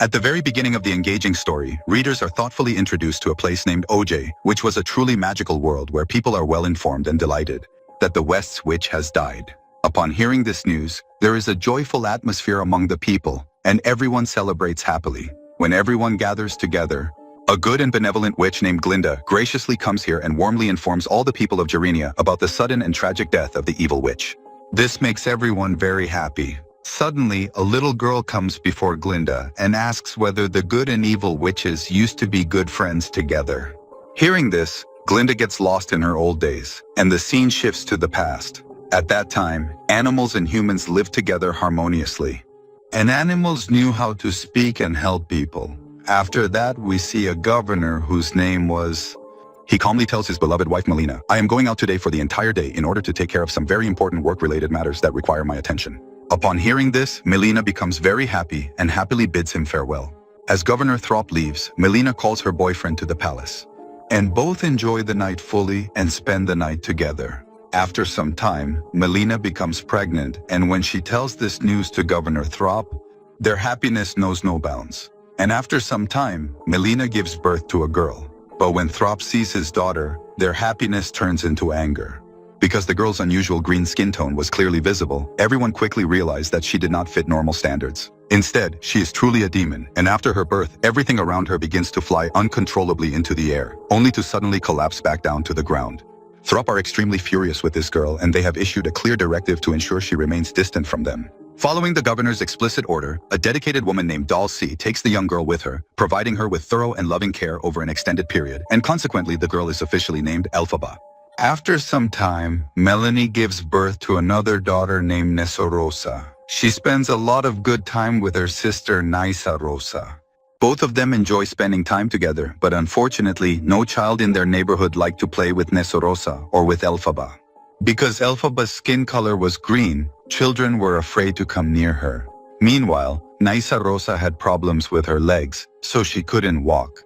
At the very beginning of the engaging story, readers are thoughtfully introduced to a place named OJ, which was a truly magical world where people are well informed and delighted that the West's witch has died. Upon hearing this news, there is a joyful atmosphere among the people, and everyone celebrates happily. When everyone gathers together, a good and benevolent witch named Glinda graciously comes here and warmly informs all the people of Gerenia about the sudden and tragic death of the evil witch. This makes everyone very happy. Suddenly, a little girl comes before Glinda and asks whether the good and evil witches used to be good friends together. Hearing this, Glinda gets lost in her old days, and the scene shifts to the past. At that time, animals and humans lived together harmoniously. And animals knew how to speak and help people. After that, we see a governor whose name was... He calmly tells his beloved wife Melina, "I am going out today for the entire day in order to take care of some very important work-related matters that require my attention." Upon hearing this, Melina becomes very happy and happily bids him farewell. As Governor Throp leaves, Melina calls her boyfriend to the palace. And both enjoy the night fully and spend the night together. After some time, Melina becomes pregnant, and when she tells this news to Governor Throp, their happiness knows no bounds. And after some time, Melina gives birth to a girl. But when Throp sees his daughter, their happiness turns into anger. Because the girl's unusual green skin tone was clearly visible, everyone quickly realized that she did not fit normal standards. Instead, she is truly a demon, and after her birth, everything around her begins to fly uncontrollably into the air, only to suddenly collapse back down to the ground. Throp are extremely furious with this girl, and they have issued a clear directive to ensure she remains distant from them. Following the governor's explicit order, a dedicated woman named Doll C takes the young girl with her, providing her with thorough and loving care over an extended period, and consequently the girl is officially named Elphaba. After some time, Melanie gives birth to another daughter named Nessorosa. She spends a lot of good time with her sister Nysa Rosa. Both of them enjoy spending time together, but unfortunately, no child in their neighborhood liked to play with Nessorosa or with Elphaba. Because Elphaba's skin color was green, children were afraid to come near her. Meanwhile, Nysa Rosa had problems with her legs, so she couldn't walk.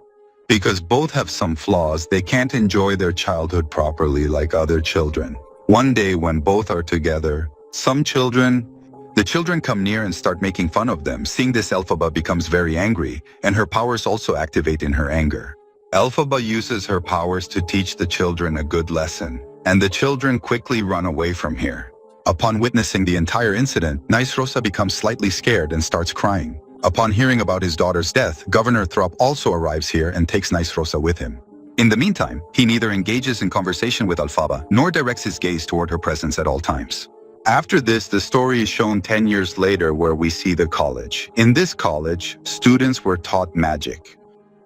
Because both have some flaws, they can't enjoy their childhood properly like other children. One day when both are together, the children come near and start making fun of them. Seeing this, Elphaba becomes very angry, and her powers also activate in her anger. Elphaba uses her powers to teach the children a good lesson, and the children quickly run away from here. Upon witnessing the entire incident, Nysa becomes slightly scared and starts crying. Upon hearing about his daughter's death, Governor Throp also arrives here and takes Nysa with him. In the meantime, he neither engages in conversation with Elphaba nor directs his gaze toward her presence at all times. After this, the story is shown 10 years later where we see the college. In this college, students were taught magic.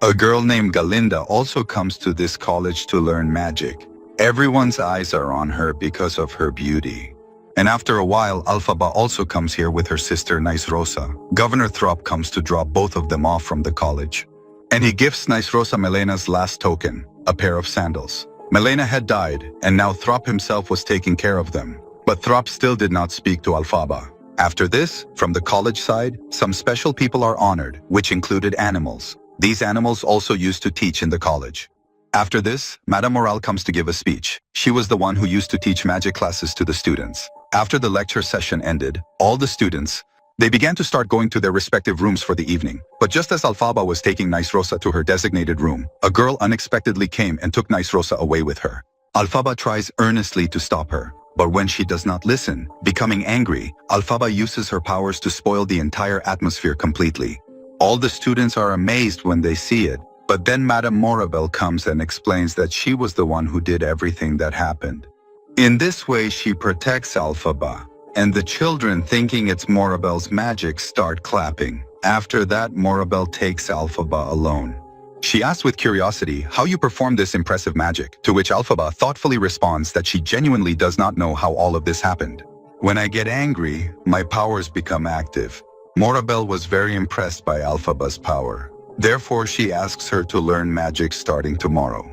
A girl named Galinda also comes to this college to learn magic. Everyone's eyes are on her because of her beauty. And after a while, Elphaba also comes here with her sister Nysa. Governor Throp comes to drop both of them off from the college. And he gives Nysa Melena's last token, a pair of sandals. Melena had died, and now Throp himself was taking care of them. But Throp still did not speak to Elphaba. After this, from the college side, some special people are honored, which included animals. These animals also used to teach in the college. After this, Madame Morale comes to give a speech. She was the one who used to teach magic classes to the students. After the lecture session ended, all the students, they began to start going to their respective rooms for the evening. But just as Elphaba was taking Nysa to her designated room, a girl unexpectedly came and took Nysa away with her. Elphaba tries earnestly to stop her. But when she does not listen, becoming angry, Elphaba uses her powers to spoil the entire atmosphere completely. All the students are amazed when they see it, but then Madame Morabel comes and explains that she was the one who did everything that happened. In this way, she protects Elphaba, and the children, thinking it's Morabel's magic, start clapping. After that, Morabel takes Elphaba alone. She asks with curiosity how you perform this impressive magic, to which Elphaba thoughtfully responds that she genuinely does not know how all of this happened. When I get angry, my powers become active. Morabel was very impressed by Elphaba's power. Therefore, she asks her to learn magic starting tomorrow,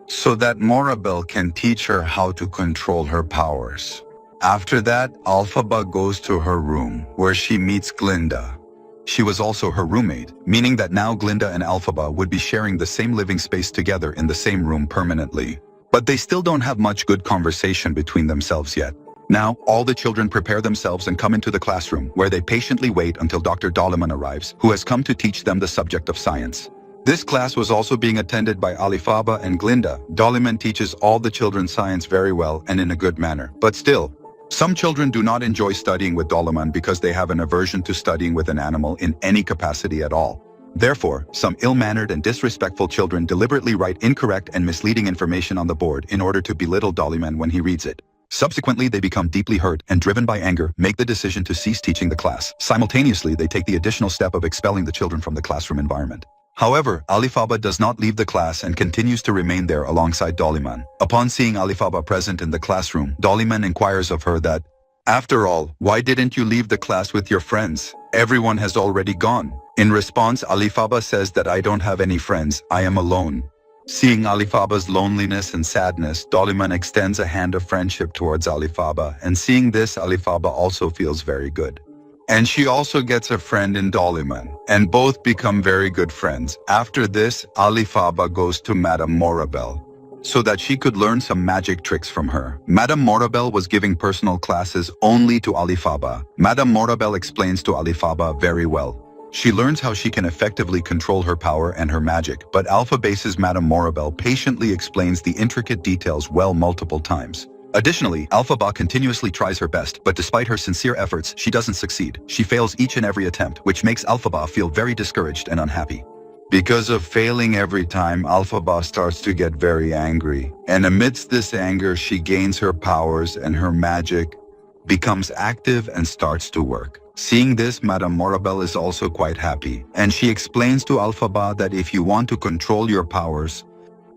so that Morabel can teach her how to control her powers. After that, Elphaba goes to her room, where she meets Glinda. She was also her roommate, meaning that now Glinda and Elphaba would be sharing the same living space together in the same room permanently. But they still don't have much good conversation between themselves yet. Now, all the children prepare themselves and come into the classroom, where they patiently wait until Dr. Doliman arrives, who has come to teach them the subject of science. This class was also being attended by Alifaba and Glinda. Doliman teaches all the children science very well and in a good manner. But still, some children do not enjoy studying with Doliman because they have an aversion to studying with an animal in any capacity at all. Therefore, some ill-mannered and disrespectful children deliberately write incorrect and misleading information on the board in order to belittle Doliman when he reads it. Subsequently, they become deeply hurt and, driven by anger, make the decision to cease teaching the class. Simultaneously, they take the additional step of expelling the children from the classroom environment. However, Alifaba does not leave the class and continues to remain there alongside Doliman. Upon seeing Alifaba present in the classroom, Doliman inquires of her that, "After all, why didn't you leave the class with your friends? Everyone has already gone." In response, Alifaba says that, "I don't have any friends, I am alone." Seeing Alifaba's loneliness and sadness, Doliman extends a hand of friendship towards Alifaba, and seeing this, Alifaba also feels very good. And she also gets a friend in Doliman, and both become very good friends. After this, Alifaba goes to Madame Morabel, so that she could learn some magic tricks from her. Madame Morabel was giving personal classes only to Alifaba. Madame Morabel explains to Alifaba very well. She learns how she can effectively control her power and her magic, but Alphabase's Madame Morabel patiently explains the intricate details well multiple times. Additionally, Alphaba continuously tries her best, but despite her sincere efforts, she doesn't succeed. She fails each and every attempt, which makes Alphaba feel very discouraged and unhappy. Because of failing every time, Alphaba starts to get very angry. And amidst this anger, she gains her powers and her magic becomes active and starts to work. Seeing this, Madame Morabel is also quite happy, and she explains to Alphaba that if you want to control your powers,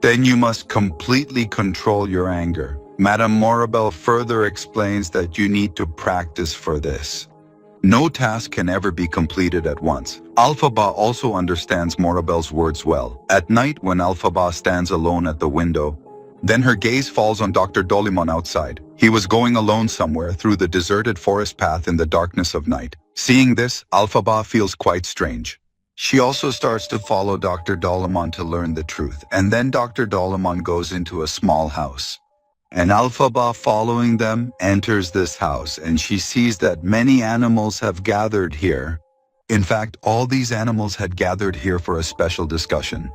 then you must completely control your anger. Madame Morabel further explains that you need to practice for this. No task can ever be completed at once. Alphaba also understands Morabel's words well. At night, when Alphaba stands alone at the window, then her gaze falls on Dr. Doliman outside. He was going alone somewhere through the deserted forest path in the darkness of night. Seeing this, Alphaba feels quite strange. She also starts to follow Dr. Doliman to learn the truth, and then Dr. Doliman goes into a small house. And Alphaba, following them, enters this house, and she sees that many animals have gathered here. In fact, all these animals had gathered here for a special discussion.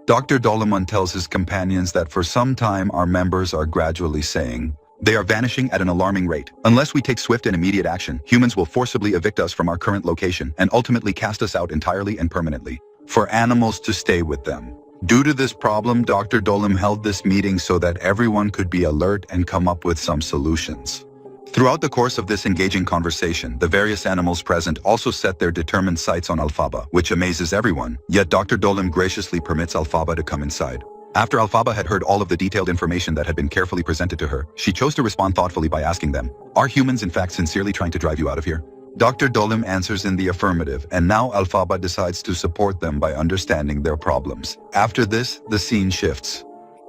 Dr. Doliman tells his companions that for some time our members are gradually saying, "They are vanishing at an alarming rate. Unless we take swift and immediate action, humans will forcibly evict us from our current location and ultimately cast us out entirely and permanently, for animals to stay with them." Due to this problem, Dr. Dolim held this meeting so that everyone could be alert and come up with some solutions. Throughout the course of this engaging conversation, the various animals present also set their determined sights on Alphaba, which amazes everyone. Yet Dr. Dolim graciously permits Alphaba to come inside. After Alphaba had heard all of the detailed information that had been carefully presented to her, she chose to respond thoughtfully by asking them, "Are humans in fact sincerely trying to drive you out of here?" Dr. Dolim answers in the affirmative, and now Alphaba decides to support them by understanding their problems. After this, the scene shifts.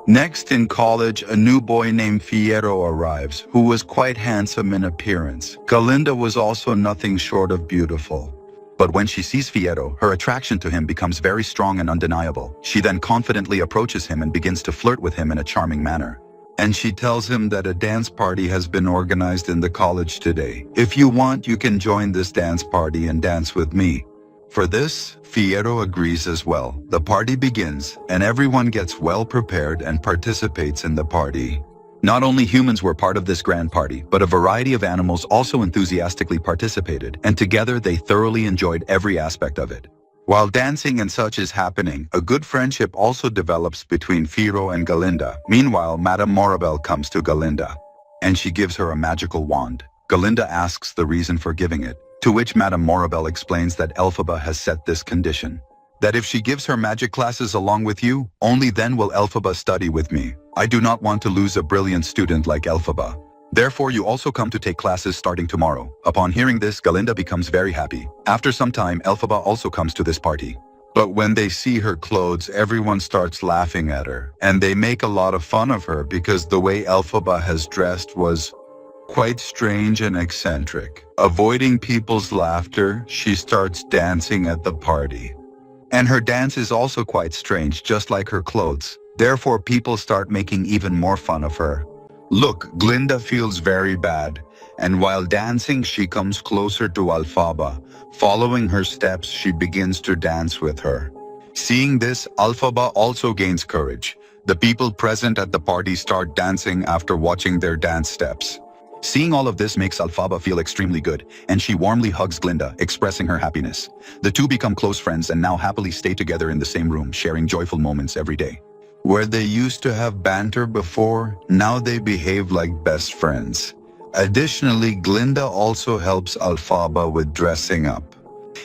Next, in college, a new boy named Fierro arrives, who was quite handsome in appearance. Galinda was also nothing short of beautiful. But when she sees Fierro, her attraction to him becomes very strong and undeniable. She then confidently approaches him and begins to flirt with him in a charming manner. And she tells him that a dance party has been organized in the college today. "If you want, you can join this dance party and dance with me." For this, Fierro agrees as well. The party begins, and everyone gets well prepared and participates in the party. Not only humans were part of this grand party, but a variety of animals also enthusiastically participated, and together they thoroughly enjoyed every aspect of it. While dancing and such is happening, a good friendship also develops between Fierro and Galinda. Meanwhile, Madame Morabel comes to Galinda, and she gives her a magical wand. Galinda asks the reason for giving it, to which Madame Morabel explains that Elphaba has set this condition, that if she gives her magic classes along with you, only then will Elphaba study with me. I do not want to lose a brilliant student like Elphaba. Therefore, you also come to take classes starting tomorrow. Upon hearing this, Galinda becomes very happy. After some time, Elphaba also comes to this party. But when they see her clothes, everyone starts laughing at her, and they make a lot of fun of her because the way Elphaba has dressed was quite strange and eccentric. Avoiding people's laughter, she starts dancing at the party. And her dance is also quite strange, just like her clothes. Therefore, people start making even more fun of her. Look, Glinda feels very bad, and while dancing she comes closer to Alphaba. Following her steps, she begins to dance with her. Seeing this, Alphaba also gains courage. The people present at the party start dancing after watching their dance steps. Seeing all of this makes Alphaba feel extremely good, and she warmly hugs Glinda, expressing her happiness. The two become close friends and now happily stay together in the same room, sharing joyful moments every day. Where they used to have banter before, now they behave like best friends. Additionally, Glinda also helps Alphaba with dressing up.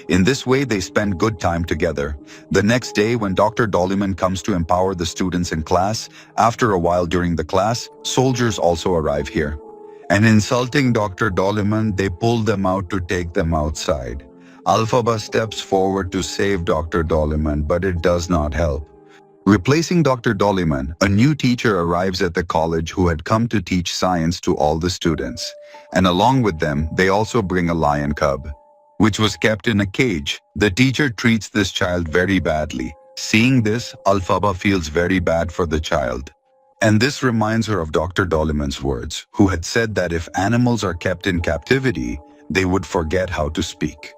In this way, they spend good time together. The next day, when Dr. Dollyman comes to empower the students in class, after a while during the class, soldiers also arrive here. And insulting Dr. Dollyman, they pull them out to take them outside. Alphaba steps forward to save Dr. Dollyman, but it does not help. Replacing Dr. Dollyman, a new teacher arrives at the college who had come to teach science to all the students. And along with them, they also bring a lion cub, which was kept in a cage. The teacher treats this child very badly. Seeing this, Alphaba feels very bad for the child. And this reminds her of Dr. Dollyman's words, who had said that if animals are kept in captivity, they would forget how to speak.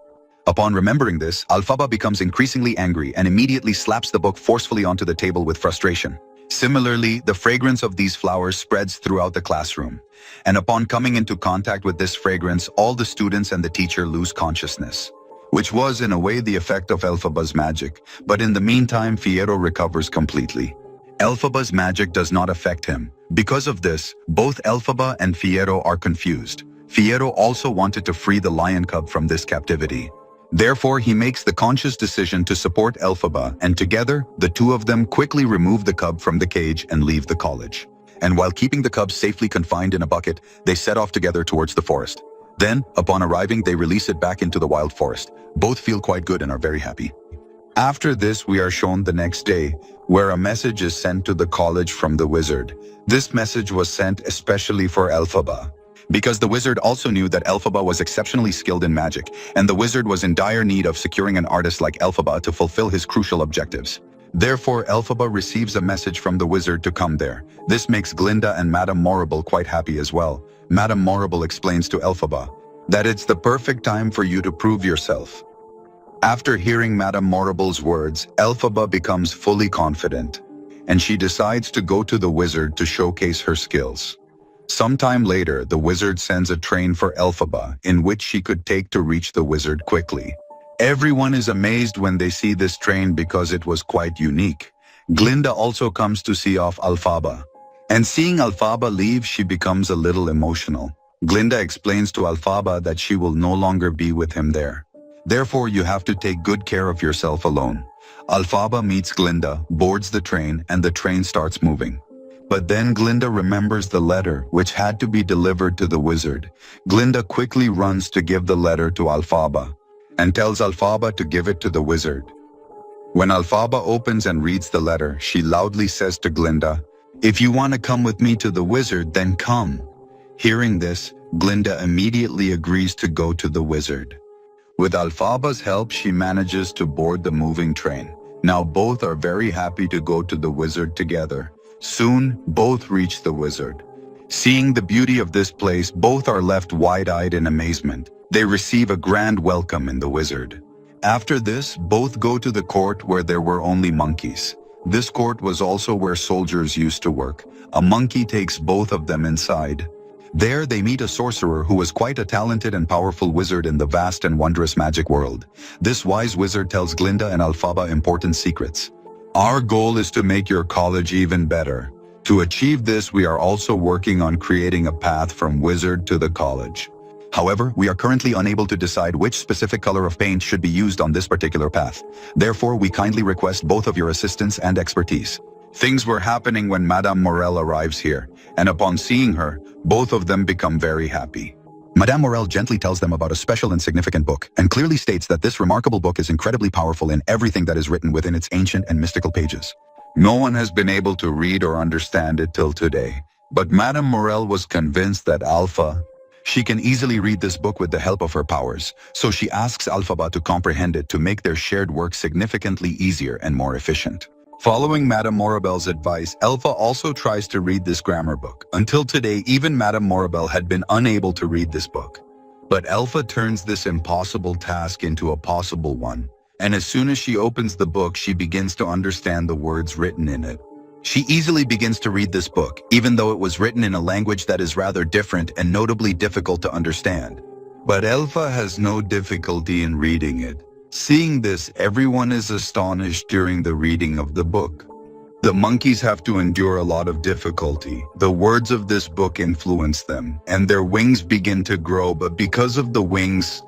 Upon remembering this, Alphaba becomes increasingly angry and immediately slaps the book forcefully onto the table with frustration. Similarly, the fragrance of these flowers spreads throughout the classroom. And upon coming into contact with this fragrance, all the students and the teacher lose consciousness, which was in a way the effect of Elphaba's magic. But in the meantime, Fiyero recovers completely. Elphaba's magic does not affect him. Because of this, both Elphaba and Fiyero are confused. Fiyero also wanted to free the lion cub from this captivity. Therefore, he makes the conscious decision to support Elphaba, and together, the two of them quickly remove the cub from the cage and leave the college. And while keeping the cub safely confined in a bucket, they set off together towards the forest. Then, upon arriving, they release it back into the wild forest. Both feel quite good and are very happy. After this, we are shown the next day, where a message is sent to the college from the wizard. This message was sent especially for Elphaba, because the wizard also knew that Elphaba was exceptionally skilled in magic, and the wizard was in dire need of securing an artist like Elphaba to fulfill his crucial objectives. Therefore, Elphaba receives a message from the wizard to come there. This makes Glinda and Madame Morrible quite happy as well. Madame Morrible explains to Elphaba that it's the perfect time for you to prove yourself. After hearing Madame Morrible's words, Elphaba becomes fully confident, and she decides to go to the wizard to showcase her skills. Sometime later, the wizard sends a train for Elphaba, in which she could take to reach the wizard quickly. Everyone is amazed when they see this train because it was quite unique. Glinda also comes to see off Alphaba. And seeing Alphaba leave, she becomes a little emotional. Glinda explains to Alphaba that she will no longer be with him there. Therefore, you have to take good care of yourself alone. Alphaba meets Glinda, boards the train, and the train starts moving. But then Glinda remembers the letter, which had to be delivered to the wizard. Glinda quickly runs to give the letter to Alphaba, and tells Alphaba to give it to the wizard. When Alphaba opens and reads the letter, she loudly says to Glinda, "If you want to come with me to the wizard, then come." Hearing this, Glinda immediately agrees to go to the wizard. With Alphaba's help, she manages to board the moving train. Now both are very happy to go to the wizard together. Soon, both reach the wizard. Seeing the beauty of this place, both are left wide-eyed in amazement. They receive a grand welcome in the wizard. After this, both go to the court where there were only monkeys. This court was also where soldiers used to work. A monkey takes both of them inside. There they meet a sorcerer who was quite a talented and powerful wizard in the vast and wondrous magic world. This wise wizard tells Glinda and Alphaba important secrets. Our goal is to make your college even better. To achieve this, we are also working on creating a path from wizard to the college. However, we are currently unable to decide which specific color of paint should be used on this particular path. Therefore, we kindly request both of your assistance and expertise. Things were happening when Madame Morel arrives here, and upon seeing her, both of them become very happy. Madame Morel gently tells them about a special and significant book, and clearly states that this remarkable book is incredibly powerful in everything that is written within its ancient and mystical pages. No one has been able to read or understand it till today, but Madame Morel was convinced that she can easily read this book with the help of her powers, so she asks Alphaba to comprehend it to make their shared work significantly easier and more efficient. Following Madame Morabel's advice, Elpha also tries to read this grammar book. Until today, even Madame Morabel had been unable to read this book. But Elpha turns this impossible task into a possible one, and as soon as she opens the book, she begins to understand the words written in it. She easily begins to read this book, even though it was written in a language that is rather different and notably difficult to understand. But Elpha has no difficulty in reading it. Seeing this, everyone is astonished during the reading of the book. The monkeys have to endure a lot of difficulty. The words of this book influence them, and their wings begin to grow, but because of the wings,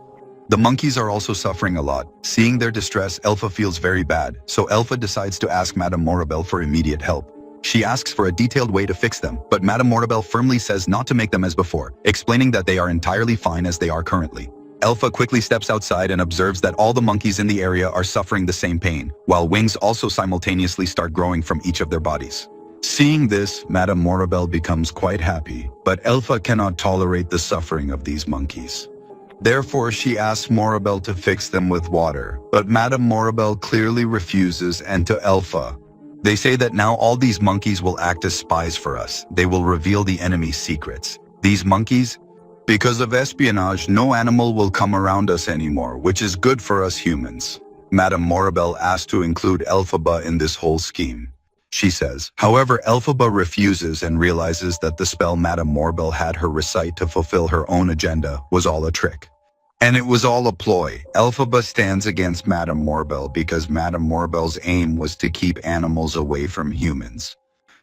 the monkeys are also suffering a lot. Seeing their distress, Elpha feels very bad, so Elpha decides to ask Madame Morabel for immediate help. She asks for a detailed way to fix them, but Madame Morabel firmly says not to make them as before, explaining that they are entirely fine as they are currently. Elpha quickly steps outside and observes that all the monkeys in the area are suffering the same pain, while wings also simultaneously start growing from each of their bodies. Seeing this, Madame Morabel becomes quite happy, but Elpha cannot tolerate the suffering of these monkeys. Therefore, she asks Morabel to fix them with water, but Madame Morabel clearly refuses, and to Elpha, they say that now all these monkeys will act as spies for us. They will reveal the enemy's secrets. These monkeys, because of espionage, no animal will come around us anymore, which is good for us humans. Madame Morabel asks to include Elphaba in this whole scheme. She says, however, Elphaba refuses and realizes that the spell Madame Morabel had her recite to fulfill her own agenda was all a trick. And it was all a ploy. Elphaba stands against Madame Morabel because Madame Morabel's aim was to keep animals away from humans,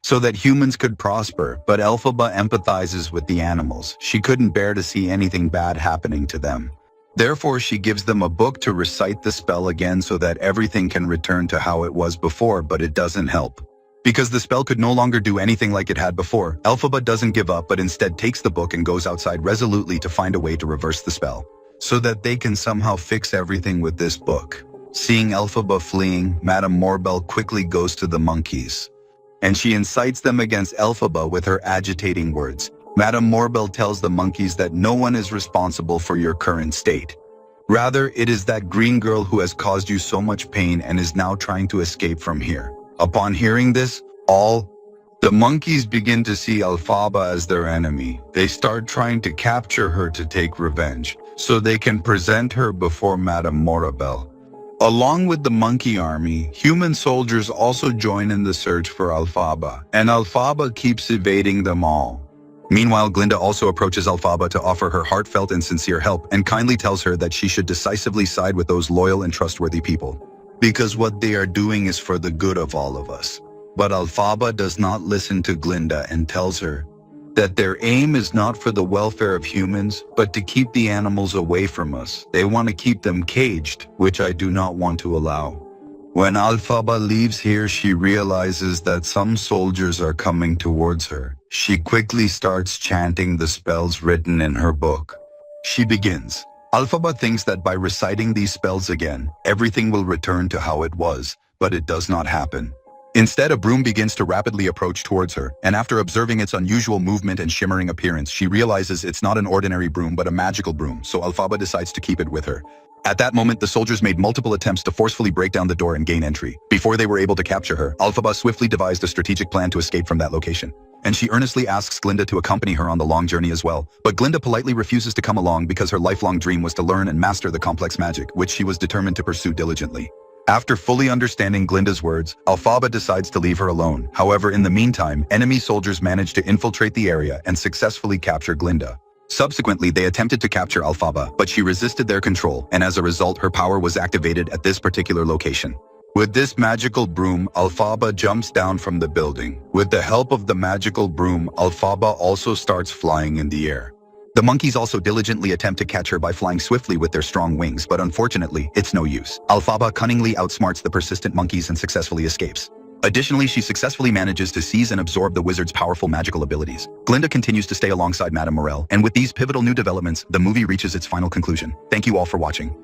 so that humans could prosper, but Elphaba empathizes with the animals. She couldn't bear to see anything bad happening to them. Therefore, she gives them a book to recite the spell again so that everything can return to how it was before, but it doesn't help. Because the spell could no longer do anything like it had before, Elphaba doesn't give up but instead takes the book and goes outside resolutely to find a way to reverse the spell, so that they can somehow fix everything with this book. Seeing Elphaba fleeing, Madame Morabel quickly goes to the monkeys, and she incites them against Elphaba with her agitating words. Madame Morabel tells the monkeys that no one is responsible for your current state. Rather, it is that green girl who has caused you so much pain and is now trying to escape from here. Upon hearing this, all the monkeys begin to see Elphaba as their enemy. They start trying to capture her to take revenge, so they can present her before Madame Morabel. Along with the monkey army, human soldiers also join in the search for Elphaba, and Elphaba keeps evading them all. Meanwhile, Glinda also approaches Elphaba to offer her heartfelt and sincere help and kindly tells her that she should decisively side with those loyal and trustworthy people, because what they are doing is for the good of all of us. But Elphaba does not listen to Glinda and tells her that their aim is not for the welfare of humans, but to keep the animals away from us. They want to keep them caged, which I do not want to allow. When Elphaba leaves here, she realizes that some soldiers are coming towards her. She quickly starts chanting the spells written in her book. She begins. Elphaba thinks that by reciting these spells again, everything will return to how it was, but it does not happen. Instead, a broom begins to rapidly approach towards her, and after observing its unusual movement and shimmering appearance, she realizes it's not an ordinary broom but a magical broom, so Elphaba decides to keep it with her. At that moment, the soldiers made multiple attempts to forcefully break down the door and gain entry. Before they were able to capture her, Elphaba swiftly devised a strategic plan to escape from that location, and she earnestly asks Glinda to accompany her on the long journey as well. But Glinda politely refuses to come along because her lifelong dream was to learn and master the complex magic, which she was determined to pursue diligently. After fully understanding Glinda's words, Elphaba decides to leave her alone. However, in the meantime, enemy soldiers manage to infiltrate the area and successfully capture Glinda. Subsequently, they attempted to capture Elphaba, but she resisted their control, and as a result, her power was activated at this particular location. With this magical broom, Elphaba jumps down from the building. With the help of the magical broom, Elphaba also starts flying in the air. The monkeys also diligently attempt to catch her by flying swiftly with their strong wings, but unfortunately, it's no use. Elphaba cunningly outsmarts the persistent monkeys and successfully escapes. Additionally, she successfully manages to seize and absorb the wizard's powerful magical abilities. Glinda continues to stay alongside Madame Morel, and with these pivotal new developments, the movie reaches its final conclusion. Thank you all for watching.